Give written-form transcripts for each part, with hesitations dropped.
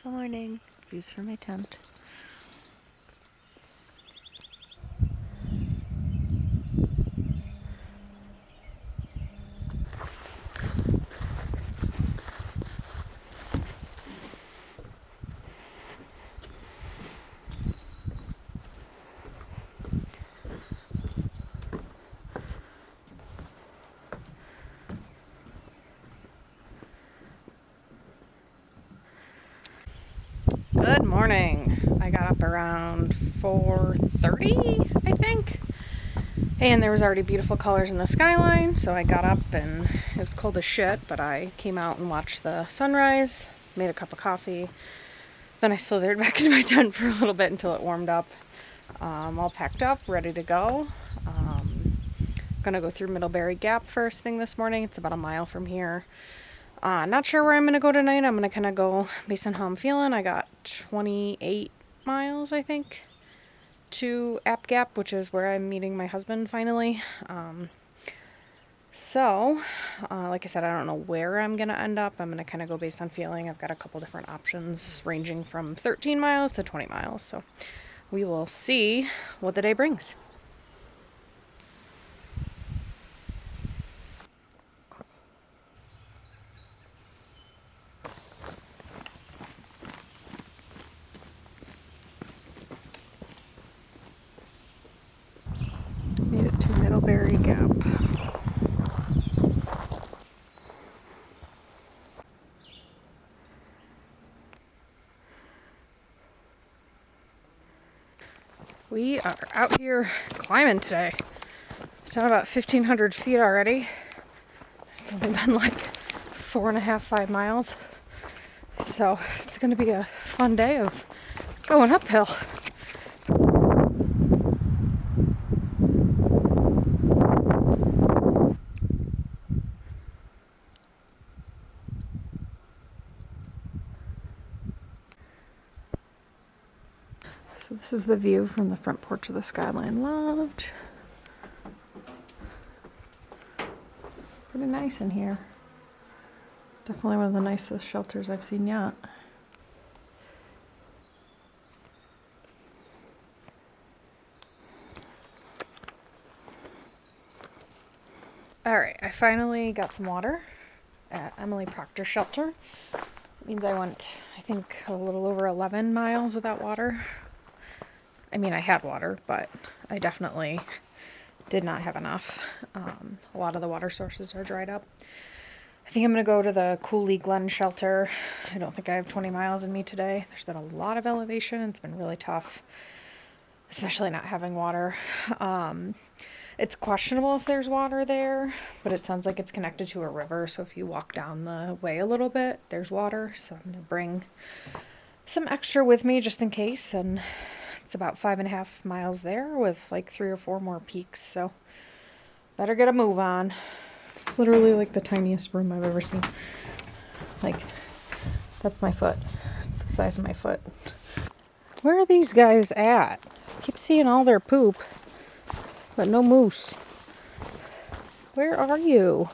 Good morning. Views from my tent. Good morning. I got up around 4:30, I think. And there was already beautiful colors in the skyline, so I got up and it was cold as shit, but I came out and watched the sunrise, made a cup of coffee. Then I slithered back into my tent for a little bit until it warmed up. All packed up, ready to go. Gonna go through Middlebury Gap first thing this morning. It's about a mile from here. Not sure where I'm going to go tonight. I'm going to kind of go based on how I'm feeling. I got 28 miles, I think, to App Gap, which is where I'm meeting my husband finally. Like I said, I don't know where I'm going to end up. I'm going to kind of go based on feeling. I've got a couple different options ranging from 13 miles to 20 miles. So we will see what the day brings. Made it to Middlebury Gap. We are out here climbing today. Done about 1,500 feet already. It's only been like 4.5, 5 miles. So it's going to be a fun day of going uphill. So this is the view from the front porch of the Skyline Lodge. Pretty nice in here. Definitely one of the nicest shelters I've seen yet. Alright, I finally got some water at Emily Proctor's shelter. It means I went, I think, a little over 11 miles without water. I mean, I had water, but I definitely did not have enough. A lot of the water sources are dried up. I think I'm going to go to the Cooley Glen shelter. I don't think I have 20 miles in me today. There's been a lot of elevation. It's been really tough, especially not having water. It's questionable if there's water there, but it sounds like it's connected to a river. So if you walk down the way a little bit, there's water. So I'm going to bring some extra with me just in case. And it's about 5.5 miles there with like 3 or 4 more peaks. So better get a move on. It's literally like the tiniest room I've ever seen. Like, that's my foot. It's the size of my foot. Where are these guys at? I keep seeing all their poop, but no moose. Where are you?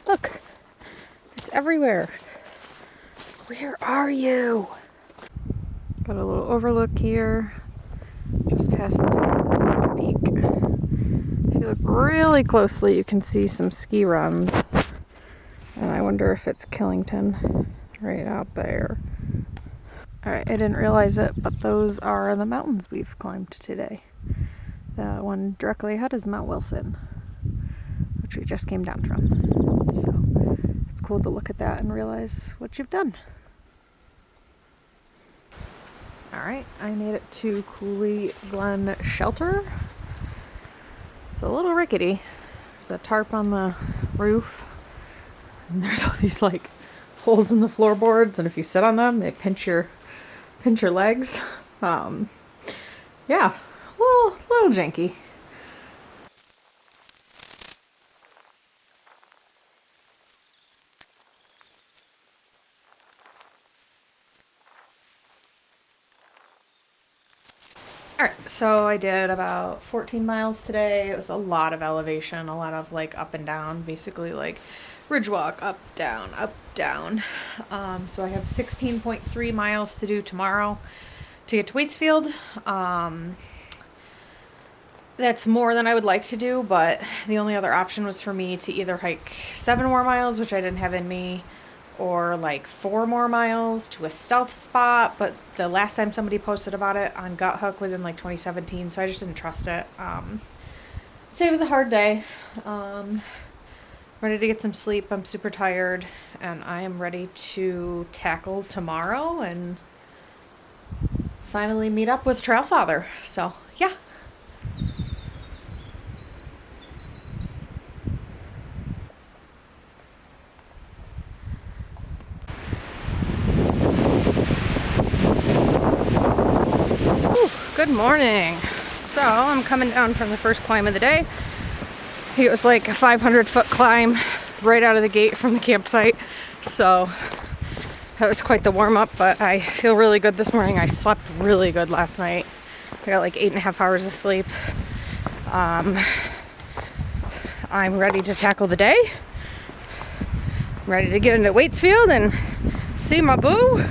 Look, it's everywhere. Where are you? Got a little overlook here, just past the top of this next peak. If you look really closely, you can see some ski runs. And I wonder if it's Killington right out there. Alright, I didn't realize it, but those are the mountains we've climbed today. The one directly ahead is Mount Wilson, which we just came down from. So it's cool to look at that and realize what you've done. Alright, I made it to Cooley Glen shelter. It's a little rickety. There's a tarp on the roof. And there's all these like holes in the floorboards, and if you sit on them, they pinch your legs. Yeah, a little janky. Alright, so I did about 14 miles today. It was a lot of elevation, a lot of like up and down, basically like Ridge walk, up, down, up, down. So I have 16.3 miles to do tomorrow to get to Waitsfield. That's more than I would like to do, but the only other option was for me to either hike 7 more miles, which I didn't have in me, or like 4 more miles to a stealth spot. But the last time somebody posted about it on Gut Hook was in like 2017, so I just didn't trust it. Today was a hard day. Ready to get some sleep. I'm super tired, and I am ready to tackle tomorrow and finally meet up with Trail Father. So yeah. Good morning. So I'm coming down from the first climb of the day. I think it was like a 500-foot climb right out of the gate from the campsite. So that was quite the warm-up, but I feel really good this morning. I slept really good last night. I got like 8.5 hours of sleep. I'm ready to tackle the day. I'm ready to get into Waitsfield and see my boo.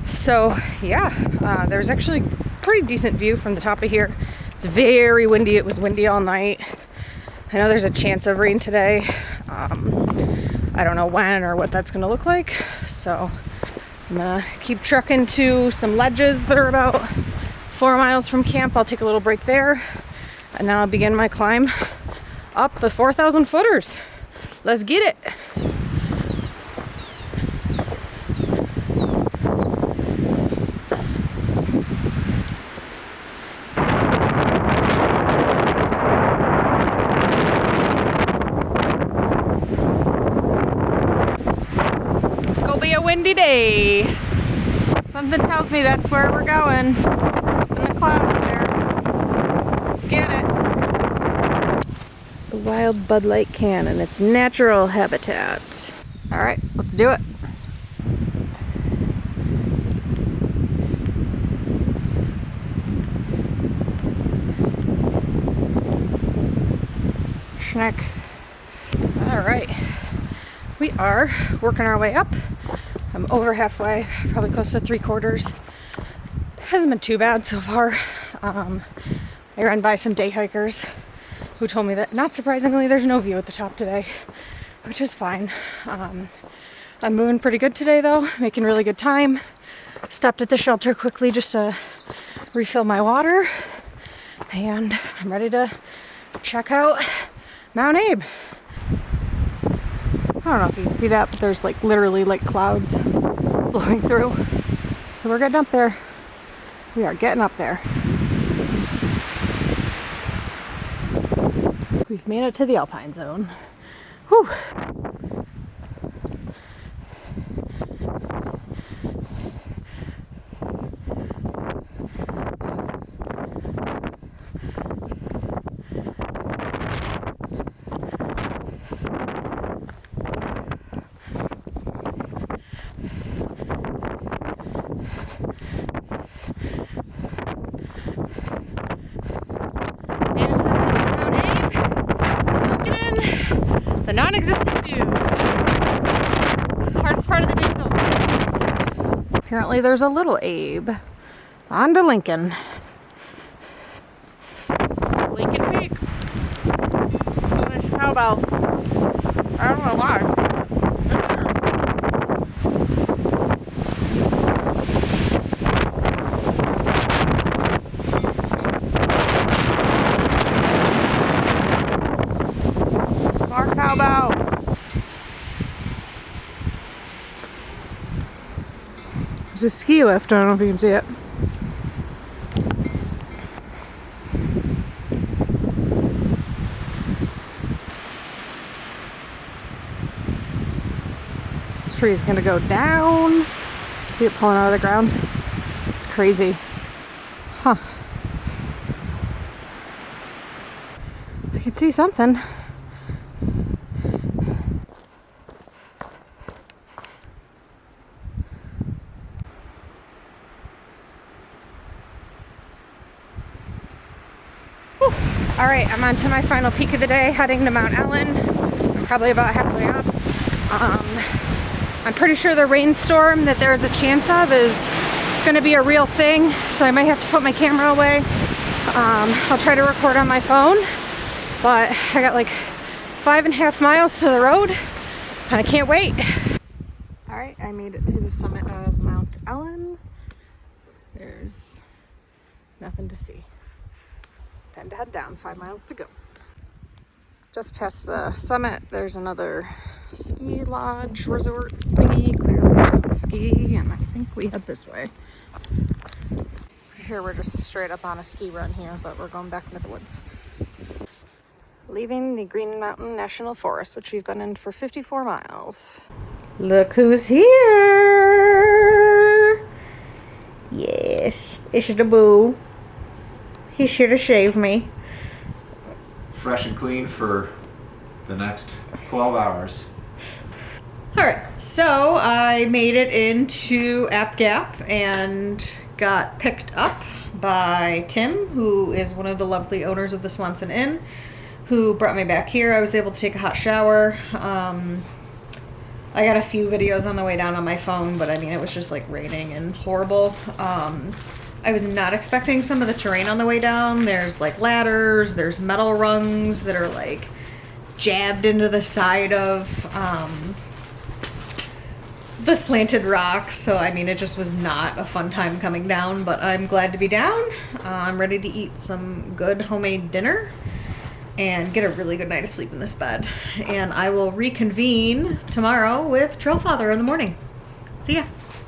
So yeah, there's actually a pretty decent view from the top of here. It's very windy. It was windy all night. I know there's a chance of rain today. I don't know when or what that's going to look like. So I'm going to keep trucking to some ledges that are about 4 miles from camp. I'll take a little break there, and then I'll begin my climb up the 4,000 footers. Let's get it. Windy day. Something tells me that's where we're going. Up in the clouds there. Let's get it. The wild Bud Light can in its natural habitat. Alright, let's do it. Schneck. Alright. We are working our way up. I'm over halfway, probably close to 3/4. Hasn't been too bad so far. I ran by some day hikers who told me that, not surprisingly, there's no view at the top today, which is fine. I'm moving pretty good today though, making really good time. Stopped at the shelter quickly just to refill my water, and I'm ready to check out Mount Abe. I don't know if you can see that, but there's like literally like clouds blowing through. So we're getting up there. We are getting up there. We've made it to the Alpine Zone. Whew. The non-existent views. Hardest part of the day over. Apparently there's a little Abe. On to Lincoln. Lincoln Peak. How about, I don't know why. How about? There's a ski lift. I don't know if you can see it. This tree is going to go down. See it pulling out of the ground? It's crazy. Huh. I can see something. All right, I'm on to my final peak of the day, heading to Mount Ellen. I'm probably about halfway up. I'm pretty sure the rainstorm that there's a chance of is gonna be a real thing, so I might have to put my camera away. I'll try to record on my phone, but I got like 5.5 miles to the road, and I can't wait. All right, I made it to the summit of Mount Ellen. There's nothing to see. Time to head down, 5 miles to go. Just past the summit, there's another ski lodge resort thingy, clearly not ski, and I think we head this way. For sure we're just straight up on a ski run here, but we're going back into the woods. Leaving the Green Mountain National Forest, which we've been in for 54 miles. Look who's here! Yes, it's the boo. He's here to shave me. Fresh and clean for the next 12 hours. Alright, so I made it into App Gap and got picked up by Tim, who is one of the lovely owners of the Swanson Inn, who brought me back here. I was able to take a hot shower. I got a few videos on the way down on my phone, but I mean, it was just like raining and horrible. I was not expecting some of the terrain on the way down. There's like ladders, there's metal rungs that are like jabbed into the side of the slanted rocks. So I mean, it just was not a fun time coming down, but I'm glad to be down. I'm ready to eat some good homemade dinner and get a really good night of sleep in this bed. And I will reconvene tomorrow with Trail Father in the morning. See ya.